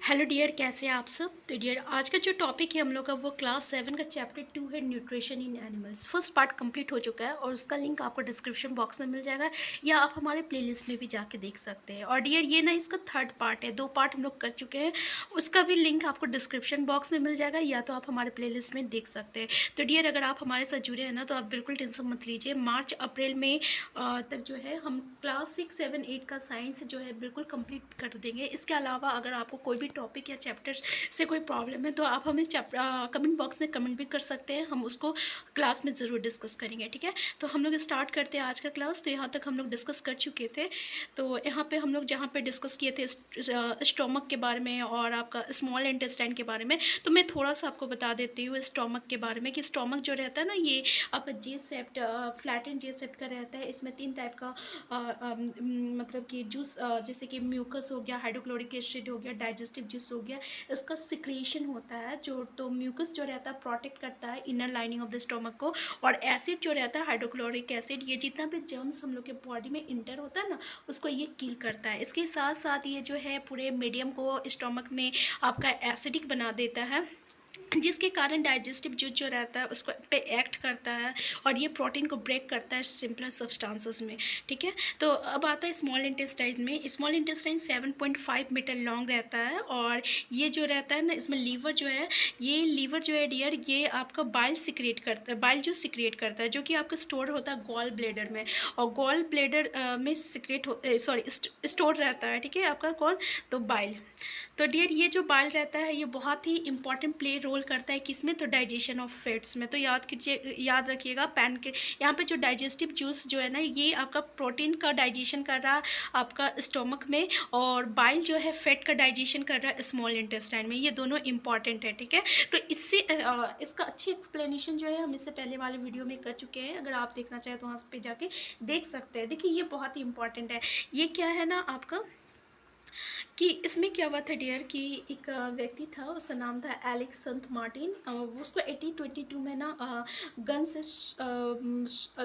Hello dear, कैसे हैं आप सब। तो डियर, आज का जो टॉपिक है हम लोग का वो क्लास 7 का चैप्टर 2 है, nutrition in animals. First part complete हो चुका है और उसका लिंक आपको डिस्क्रिप्शन बॉक्स में मिल जाएगा या आप हमारे प्लेलिस्ट में भी जाके देख सकते हैं। और डियर, ये ना इसका थर्ड पार्ट है, 2 पार्ट हम लोग कर चुके हैं, उसका भी लिंक आपको डिस्क्रिप्शन बॉक्स में मिल जाएगा या तो आप हमारे प्ले में देख सकते हैं। तो डियर, अगर आप हमारे साथ जुड़े हैं ना तो आप बिल्कुल टेंशन मत लीजिए। मार्च अप्रैल में तक जो है हम क्लास 6, 7, 8 का साइंस जो है बिल्कुल कंप्लीट कर देंगे। इसके अलावा अगर आपको कोई भी टॉपिक या चैप्टर से कोई प्रॉब्लम है तो आप हमें कमेंट बॉक्स में कमेंट भी कर सकते हैं, हम उसको क्लास में ज़रूर डिस्कस करेंगे। ठीक है, तो हम लोग स्टार्ट करते हैं आज का क्लास। तो यहाँ तक हम लोग डिस्कस कर चुके थे। तो यहाँ पे हम लोग जहाँ पे डिस्कस किए थे स्टोमक के बारे में और आपका स्मॉल इंटेस्टाइन के बारे में, तो मैं थोड़ा सा आपको बता देती हूँ स्टोमक के बारे में कि स्टोमक जो रहता है ना, ये आपका जे सेप्ट, फ्लैट एंड जे सेप्ट का रहता है। इसमें 3 टाइप का मतलब कि जूस, जैसे कि म्यूकस हो गया, हाइड्रोक्लोरिक एसिड हो गया, डाइजेस्टिव जूस हो गया, इसका सिक्रेशन होता है। जो तो म्यूकस जो रहता है प्रोटेक्ट करता है inner lining of the stomach को, और एसिड जो रहता है हाइड्रोक्लोरिक एसिड, ये जितना भी जर्म्स हम लोग के बॉडी में इंटर होता है ना, उसको ये किल करता है। इसके साथ साथ ये जो है पूरे मीडियम को स्टोमक में आपका एसिडिक बना देता है, जिसके कारण डाइजेस्टिव जूस जो रहता है उसको पे एक्ट करता है और ये प्रोटीन को ब्रेक करता है सिंपलर सब्सटेंसेस में। ठीक है, तो अब आता है स्मॉल इंटेस्टाइन में। स्मॉल इंटेस्टाइन 7.5 मीटर लॉन्ग रहता है और ये जो रहता है ना, इसमें लीवर जो है, ये लीवर जो है डियर, ये आपका बाइल सिक्रिएट करता है, बाइल जो सिक्रिएट करता है, जो कि आपका स्टोर होता है गॉल ब्लेडर में, और गॉल ब्लेडर में सिक्रिएट सॉरी स्टोर रहता है। ठीक है, आपका कौन, तो बाइल। तो डियर, ये जो बाइल रहता है ये बहुत ही इंपॉर्टेंट प्ले रोल करता है किसमें, तो डाइजेशन ऑफ फैट्स में। तो याद कीजिए, याद रखिएगा, पैन के यहाँ पे जो डाइजेस्टिव जूस जो है ना, ये आपका प्रोटीन का डाइजेशन कर रहा है आपका स्टोमक में, और बाइल जो है फैट का डाइजेशन कर रहा है स्मॉल इंटेस्टाइन में। ये दोनों इंपॉर्टेंट है। ठीक है, तो इससे इसका अच्छी एक्सप्लेनेशन जो है हम इससे पहले वाले वीडियो में कर चुके हैं। अगर आप देखना चाहें तो वहाँ पे जाके देख सकते हैं। देखिए, ये बहुत ही इंपॉर्टेंट है। ये क्या है ना आपका, कि इसमें क्या हुआ था डियर, कि एक व्यक्ति था, उसका नाम था एलेक्स संत मार्टिन। वो उसको 1822 में ना गन से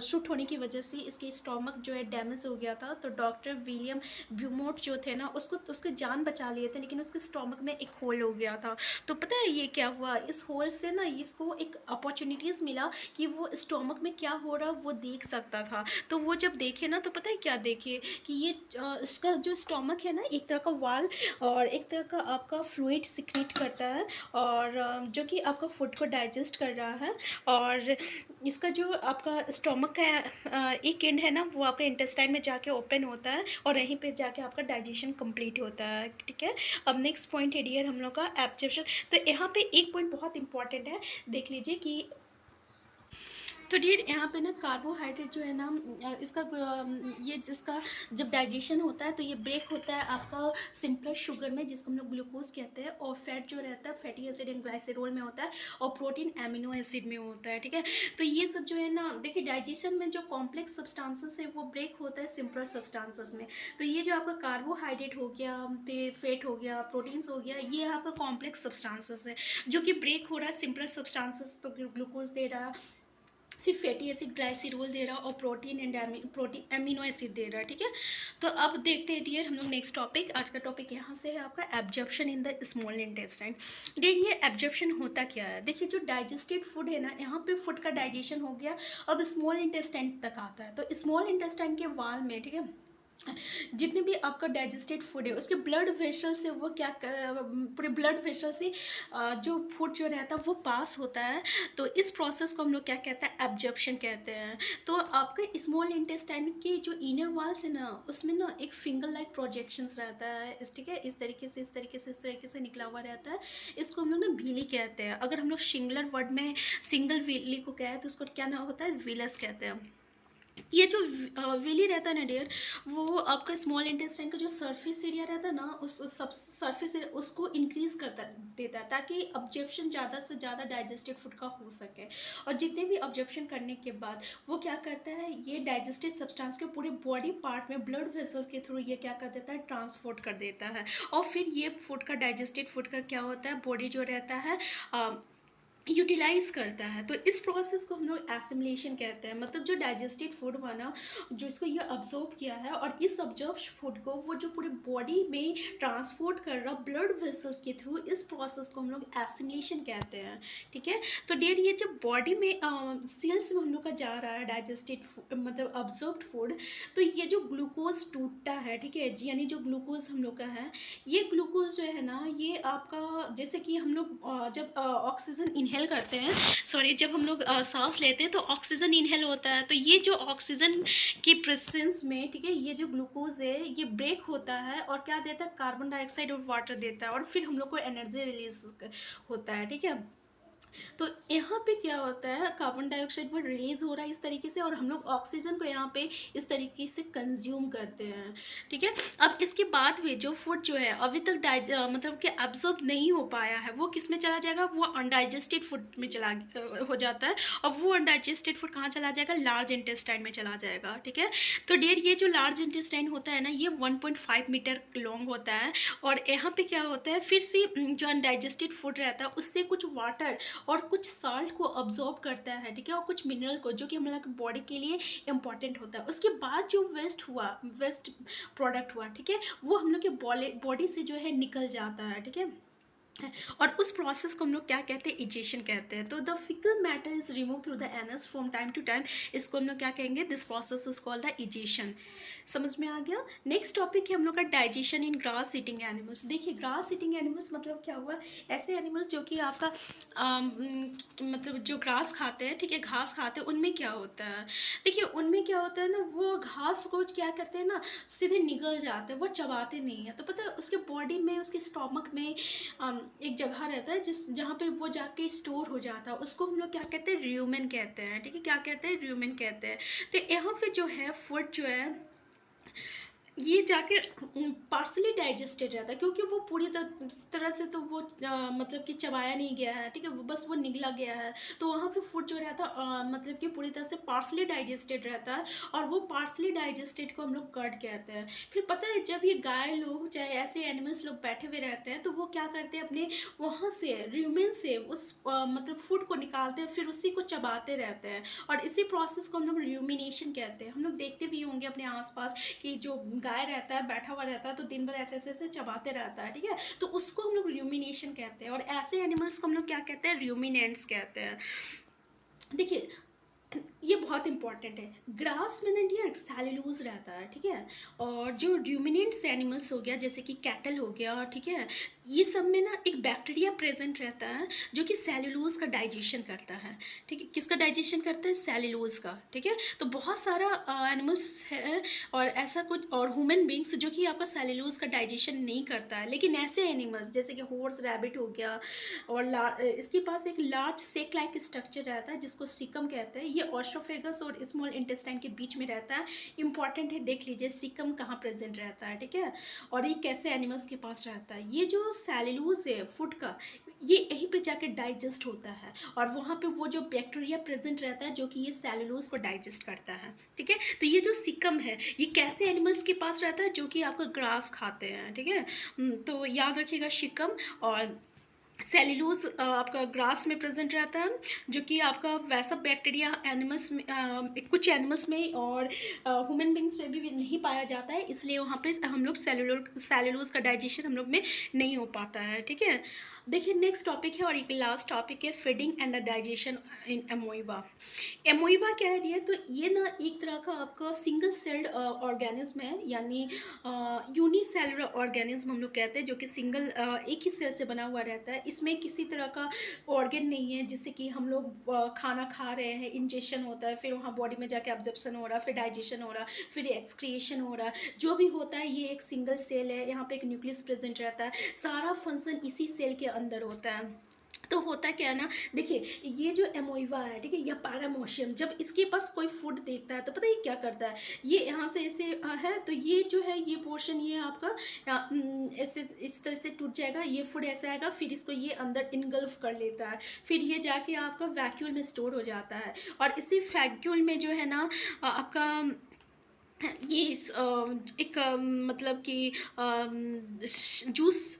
शूट होने की वजह से इसके स्टोमक जो है डैमेज हो गया था। तो डॉक्टर विलियम ब्यूमोट जो थे ना, उसको जान बचा लिए थे, लेकिन उसके स्टोमक में एक होल हो गया था। तो पता है ये क्या हुआ, इस होल से ना इसको एक अपॉर्चुनिटीज़ मिला कि वो स्टोमक में क्या हो रहा वो देख सकता था। तो वो जब देखे ना, तो पता है क्या देखे, कि ये इसका जो स्टोमक है ना, एक तरह का वाल और एक तरह का आपका फ्लूइड सिक्रीट करता है, और जो कि आपका फूड को डाइजेस्ट कर रहा है। और इसका जो आपका स्टोमक का एक एंड है ना, वो आपका इंटेस्टाइन में जाके ओपन होता है और यहीं पे जाके आपका डाइजेशन कंप्लीट होता है। ठीक है, अब नेक्स्ट पॉइंट है डियर हम लोग का एब्जॉर्प्शन। तो यहाँ पे एक पॉइंट बहुत इंपॉर्टेंट है, देख लीजिए कि तो डियर, यहाँ पे ना कार्बोहाइड्रेट जो है ना, इसका ये जिसका जब डाइजेशन होता है तो ये ब्रेक होता है आपका सिंपल शुगर में, जिसको हम लोग ग्लूकोज कहते हैं, और फैट जो रहता है फैटी एसिड एंड ग्लाइसेरोल में होता है, और प्रोटीन एमिनो एसिड में होता है। ठीक है, तो ये सब जो है ना, देखिए डाइजेशन में जो कॉम्प्लेक्स सब्सटेंसेस है वो ब्रेक होता है सिंपल सब्सटेंसेस में। तो ये जो आपका कार्बोहाइड्रेट हो गया, फैट हो गया, प्रोटीन्स हो गया, ये आपका कॉम्प्लेक्स सब्सटेंसेस है जो कि ब्रेक हो रहा है सिंपल सब्सटेंसेस, तो ग्लूकोज दे रहा है, फिर फैटी एसिड ग्लाइसिरोल दे रहा है, और protein and protein amino acid दे रहा है। ठीक है, तो अब देखते हैं डियर हम लोग नेक्स्ट टॉपिक। आज का टॉपिक यहाँ से है आपका absorption in the small intestine. Dear, ये एब्जॉर्प्शन होता क्या है, देखिए जो डाइजेस्टेड फूड है ना, यहाँ पे फूड का डाइजेशन हो गया, अब स्मॉल इंटेस्टाइन तक आता है। तो स्मॉल इंटेस्टाइन के वाल में, ठीक है, जितने भी आपका डाइजेस्टेड फूड है उसके ब्लड वेसल से वो क्या पूरे ब्लड वेसल से जो फूड जो रहता है वो पास होता है। तो इस प्रोसेस को हम लोग क्या कहते हैं, एब्जॉर्प्शन कहते हैं। तो आपके स्मॉल इंटेस्टाइन के जो इनर वॉल्स है ना, उसमें ना एक फिंगर लाइक प्रोजेक्शंस रहता है, ठीक है, इस तरीके से इस तरीके से निकला हुआ रहता है। इसको हम लोग ना विली कहते हैं। अगर हम लोग सिंगुलर वर्ड में सिंगल विली को कहें तो उसको क्या ना होता है, विलस कहते हैं। ये जो विली रहता है ना डियर, वो आपका स्मॉल इंटेस्टाइन का जो सरफेस एरिया रहता है ना, उस सब सरफेस एरिया उसको इंक्रीज करता देता है, ताकि ऑब्जर्प्शन ज़्यादा से ज़्यादा डाइजेस्टेड फूड का हो सके। और जितने भी ऑब्जर्प्शन करने के बाद वो क्या करता है, ये डाइजेस्टेड सब्सटेंस के पूरे बॉडी पार्ट में ब्लड वेसल्स के थ्रू ये क्या कर देता है, ट्रांसपोर्ट कर देता है। और फिर ये फूड का डाइजेस्टेड फूड का क्या होता है, बॉडी जो रहता है यूटिलाइज करता है। तो इस प्रोसेस को हम लोग एसिमिलेशन कहते हैं। मतलब जो डाइजेस्टेड फूड हुआ ना, जो इसको ये अब्जॉर्ब किया है, और इस अब्जॉर्ब फूड को वो जो पूरे बॉडी में ट्रांसपोर्ट कर रहा ब्लड वेसल्स के थ्रू, इस प्रोसेस को हम लोग एसिमिलेशन कहते हैं। ठीक है। तो डेयर ये जब बॉडी में सेल्स में हम लोग का जा रहा है डाइजेस्टेड मतलब अब्जॉर्ब फूड, तो ये जो ग्लूकोज टूटता है, ठीक है, यानी जो ग्लूकोज हम लोग का है, ये ग्लूकोज जो है ना, ये आपका जैसे कि हम लोग जब ऑक्सीजन इनहेल करते हैं, सॉरी, जब हम लोग सांस लेते हैं तो ऑक्सीजन इनहेल होता है, तो ये जो ऑक्सीजन की प्रेजेंस में, ठीक है, ये जो ग्लूकोज है ये ब्रेक होता है और क्या देता है, कार्बन डाइऑक्साइड और वाटर देता है, और फिर हम लोग को एनर्जी रिलीज होता है। ठीक है। तो यहाँ पे क्या होता है, कार्बन डाइऑक्साइड वो रिलीज हो रहा है इस तरीके से, और हम लोग ऑक्सीजन को यहाँ पे इस तरीके से कंज्यूम करते हैं। ठीक है। अब इसके बाद भी जो फूड जो है अभी तक मतलब कि एब्जॉर्ब नहीं हो पाया है, वो किस में चला जाएगा, वो अनडाइजेस्टेड फूड में हो जाता है, और वो अनडाइजेस्टेड फूड कहाँ चला जाएगा, लार्ज इंटेस्टाइन में चला जाएगा। ठीक है। तो डियर ये जो लार्ज इंटेस्टाइन होता है ना, ये 1.5 मीटर लॉन्ग होता है, और यहाँ पे क्या होता है, फिर से जो अनडाइजेस्टेड फूड रहता है उससे कुछ वाटर और कुछ सॉल्ट को अब्जॉर्ब करता है। ठीक है। और कुछ मिनरल को, जो कि हमारे बॉडी के लिए इंपॉर्टेंट होता है। उसके बाद जो वेस्ट प्रोडक्ट हुआ, ठीक है, वो हम लोग के बॉडी से जो है निकल जाता है। ठीक है। और उस प्रोसेस को हम लोग क्या कहते हैं, इजेशन कहते हैं। तो the faecal matter is remove through the anus from time to time, इसको हम लोग क्या कहेंगे, this process is called the egestion. समझ में आ गया। नेक्स्ट टॉपिक है हम लोग का डाइजेशन इन ग्रास ईटिंग एनिमल्स। देखिए ग्रास ईटिंग एनिमल्स मतलब क्या हुआ, ऐसे एनिमल्स जो कि आपका मतलब जो ग्रास खाते हैं, ठीक है, घास खाते हैं, उनमें क्या होता है, देखिए उनमें क्या होता है ना, वो घास को क्या करते हैं ना, सीधे निगल जाते हैं, वो चबाते नहीं है। तो पता है उसके बॉडी में, उसके स्टोमक में एक जगह रहता है जहाँ पे वो जाके स्टोर हो जाता है, उसको हम लोग क्या कहते हैं, र्यूमेन कहते हैं। ठीक है। क्या कहते हैं, र्यूमेन कहते हैं। तो यहाँ पे जो है फूड जो है ये जाके पार्सली डाइजेस्टेड रहता है, क्योंकि वो पूरी तरह से तो वो मतलब कि चबाया नहीं गया है। ठीक है। वो बस वो निगला गया है। तो वहाँ पे फूड जो रहता है मतलब कि पूरी तरह से पार्सली डाइजेस्टेड रहता है, और वो पार्सली डाइजेस्टेड को हम लोग कर्ड कहते हैं। फिर पता है जब ये गाय लोग, चाहे ऐसे एनिमल्स लोग बैठे हुए रहते हैं, तो वो क्या करते हैं, अपने वहाँ से र्यूमेन से उस मतलब फूड को निकालते हैं, फिर उसी को चबाते रहते हैं, और इसी प्रोसेस को हम लोग र्यूमिनेशन कहते हैं। हम लोग देखते भी होंगे अपने आसपास कि जो गाय रहता है, बैठा हुआ रहता है, तो दिन भर ऐसे ऐसे चबाते रहता है। ठीक है। तो उसको हम लोग र्यूमिनेशन कहते हैं, और ऐसे एनिमल्स को हम लोग क्या कहते हैं, र्यूमिनेंट्स कहते हैं। देखिए ये बहुत इंपॉर्टेंट है, ग्रास में ना डियर सेल्यूलोज रहता है। ठीक है। और जो र्यूमिनेंट्स एनिमल्स हो गया, जैसे कि कैटल हो गया, ठीक है, ये सब में ना एक बैक्टीरिया प्रेजेंट रहता है, जो कि सेल्यूलोज का डाइजेशन करता है। ठीक है। किसका डाइजेशन करता है, सेल्यूलोज का। ठीक है। तो बहुत सारा एनिमल्स है, और ऐसा कुछ, और ह्यूमन बींग्स जो कि आपका सेल्यूलोज का डाइजेशन नहीं करता है, लेकिन ऐसे एनिमल्स जैसे कि हॉर्स, रैबिट हो गया, और इसके पास एक लार्ज सेक लाइक स्ट्रक्चर रहता है जिसको सिकम कहते हैं। ये ऑस्ट्रोफेगस और स्मॉल इंटेस्टाइन के बीच में रहता है। इंपॉर्टेंट है, देख लीजिए सिकम कहाँ प्रेजेंट रहता है। ठीक है। और ये कैसे एनिमल्स के पास रहता है, ये जो सेल्यूलोज है फूड का, ये यहीं पे जाके डाइजेस्ट होता है, और वहाँ पे वो जो बैक्टीरिया प्रेजेंट रहता है जो कि ये सेल्यूलोज को डाइजेस्ट करता है। ठीक है। तो ये जो सिकम है, ये कैसे एनिमल्स के पास रहता है, जो कि आपका ग्रास खाते हैं। ठीक है। तो याद रखिएगा, सिकम और सेल्यूलोज आपका ग्रास में प्रेजेंट रहता है, जो कि आपका वैसा बैक्टीरिया एनिमल्स में, कुछ एनिमल्स में और ह्यूमन बींग्स में भी नहीं पाया जाता है, इसलिए वहाँ पे हम लोग सेल्यूलोज का डाइजेशन हम लोग में नहीं हो पाता है। ठीक है। देखिए नेक्स्ट टॉपिक है, और एक लास्ट टॉपिक है, फीडिंग एंड डाइजेशन इन एमोइबा। एमोइबा क्या है डियर, तो ये ना एक तरह का आपका सिंगल सेल्ड ऑर्गेनिज्म है, यानी यूनिसेलुलर ऑर्गेनिज्म हम लोग कहते हैं, जो कि सिंगल एक ही सेल से बना हुआ रहता है। इसमें किसी तरह का ऑर्गन नहीं है, जिससे कि हम लोग खाना खा रहे हैं, इंजेक्शन होता है, फिर वहाँ बॉडी में जाके एब्जॉर्प्शन हो रहा है, फिर डाइजेशन हो रहा है, फिर एक्सक्रिएशन हो रहा है, जो भी होता है ये एक सिंगल सेल है। यहाँ पे एक न्यूक्लियस प्रेजेंट रहता है, सारा फंक्शन इसी सेल के अंदर होता है। तो होता क्या है ना, देखिए ये जो एमोइवा है, ठीक है, या पैरामोशियम, जब इसके पास कोई फूड देखता है तो पता है ये क्या करता है, ये यहाँ से ऐसे है, तो ये जो है ये पोर्शन ये आपका ऐसे इस तरह से टूट जाएगा, ये फूड ऐसा आएगा, फिर इसको ये अंदर इनगल्फ कर लेता है, फिर ये जाके आपका वैक्यूल में स्टोर हो जाता है, और इसी वैक्यूल में जो है ना आपका ये एक मतलब कि जूस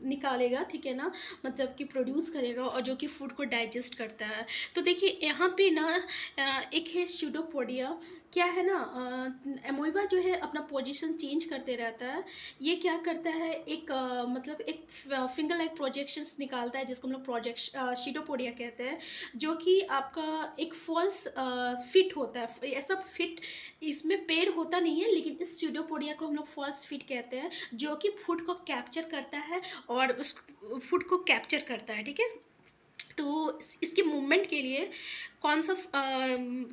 निकालेगा, ठीक है ना, मतलब कि प्रोड्यूस करेगा और जो कि फूड को डाइजेस्ट करता है। तो देखिए यहाँ पे ना एक है स्यूडोपोडिया, क्या है ना, एमोइबा जो है अपना पोजीशन चेंज करते रहता है। ये क्या करता है, एक मतलब एक फिंगर लाइक प्रोजेक्शंस निकालता है जिसको हम लोग प्रोजेक्श स्यूडोपोडिया कहते हैं, जो कि आपका एक फॉल्स फिट होता है। ऐसा फिट इसमें पेड़ होता नहीं है, लेकिन इस स्यूडोपोडिया को हम लोग फॉल्स फिट कहते हैं, जो कि फूड को कैप्चर करता है और उस फूड को कैप्चर करता है, ठीक है। तो इसके मूवमेंट के लिए कौन सा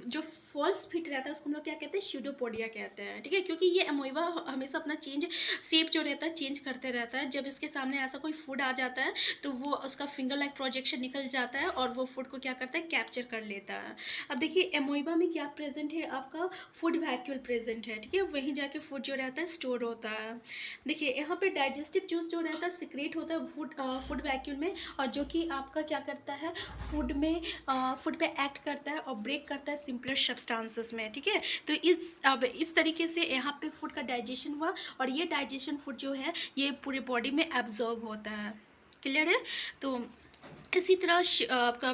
जो फॉल्स फिट रहता है उसको हम लोग क्या कहते हैं, स्यूडोपोडिया कहते हैं, ठीक है। क्योंकि ये अमोइबा हमेशा अपना शेप जो रहता है चेंज करते रहता है। जब इसके सामने ऐसा कोई फूड आ जाता है तो वो उसका फिंगर लाइक प्रोजेक्शन निकल जाता है और वो फूड को क्या करता है, कैप्चर कर लेता है। अब देखिए एमोइबा में क्या प्रेजेंट है, आपका फूड वैक्यूल प्रेजेंट है, ठीक है। वहीं जाके फूड जो रहता है स्टोर होता है। देखिए यहाँ पे डाइजेस्टिव जूस जो रहता है सिक्रेट होता है फूड वैक्यूल में, और जो कि आपका क्या करता है, फूड में फूड पे एक्ट करता है और ब्रेक करता है सिंपलर सब्सटेंसेस में, ठीक है। तो अब इस तरीके से यहाँ पे फूड का डाइजेशन हुआ और ये डाइजेशन फूड जो है ये पूरे बॉडी में एब्जॉर्ब होता है। क्लियर है। तो इसी तरह आपका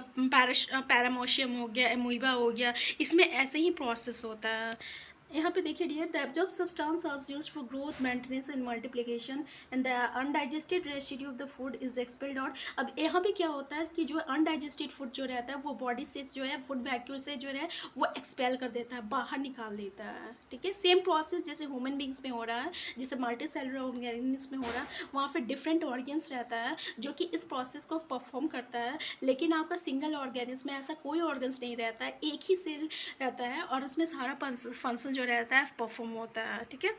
पैरामोशियम हो गया, एमोइबा हो गया, इसमें ऐसे ही प्रोसेस होता है। यहाँ पे देखिए dear, the absorb substance are used for growth, maintenance and multiplication and the undigested residue of the food is expelled out. अब यहाँ पे क्या होता है कि जो अनडाइजेस्टेड फूड जो रहता है वो बॉडी से जो है फूड वैक्यूल से जो है वो एक्सपेल कर देता है, बाहर निकाल देता है, ठीक है। सेम प्रोसेस जैसे ह्यूमन बींग्स में हो रहा है, जैसे मल्टी सेलुलर ऑर्गेनिज्म में हो रहा है, वहाँ पे डिफरेंट ऑर्गन्स रहता है जो कि इस प्रोसेस को परफॉर्म करता है। लेकिन आपका सिंगल ऑर्गेनिज्म में ऐसा कोई ऑर्गन्स नहीं रहता है, एक ही सेल रहता है और उसमें सारा फंक्शन जो रहता है परफॉर्म होता है, ठीक है।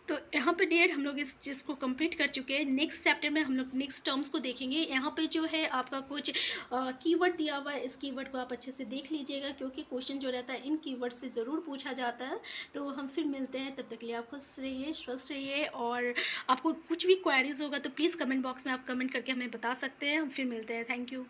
तो यहाँ पे डियर हम लोग इस चीज़ को कंप्लीट कर चुके हैं। नेक्स्ट चैप्टर में हम लोग नेक्स्ट टर्म्स को देखेंगे। यहाँ पे जो है आपका कुछ कीवर्ड दिया हुआ है, इस कीवर्ड को आप अच्छे से देख लीजिएगा क्योंकि क्वेश्चन जो रहता है इन कीवर्ड से ज़रूर पूछा जाता है। तो हम फिर मिलते हैं, तब तक के लिए आप खुश रहिए, स्वस्थ रहिए, और आपको कुछ भी क्वेरीज होगा तो प्लीज़ कमेंट बॉक्स में आप कमेंट करके हमें बता सकते हैं। हम फिर मिलते हैं। Thank you.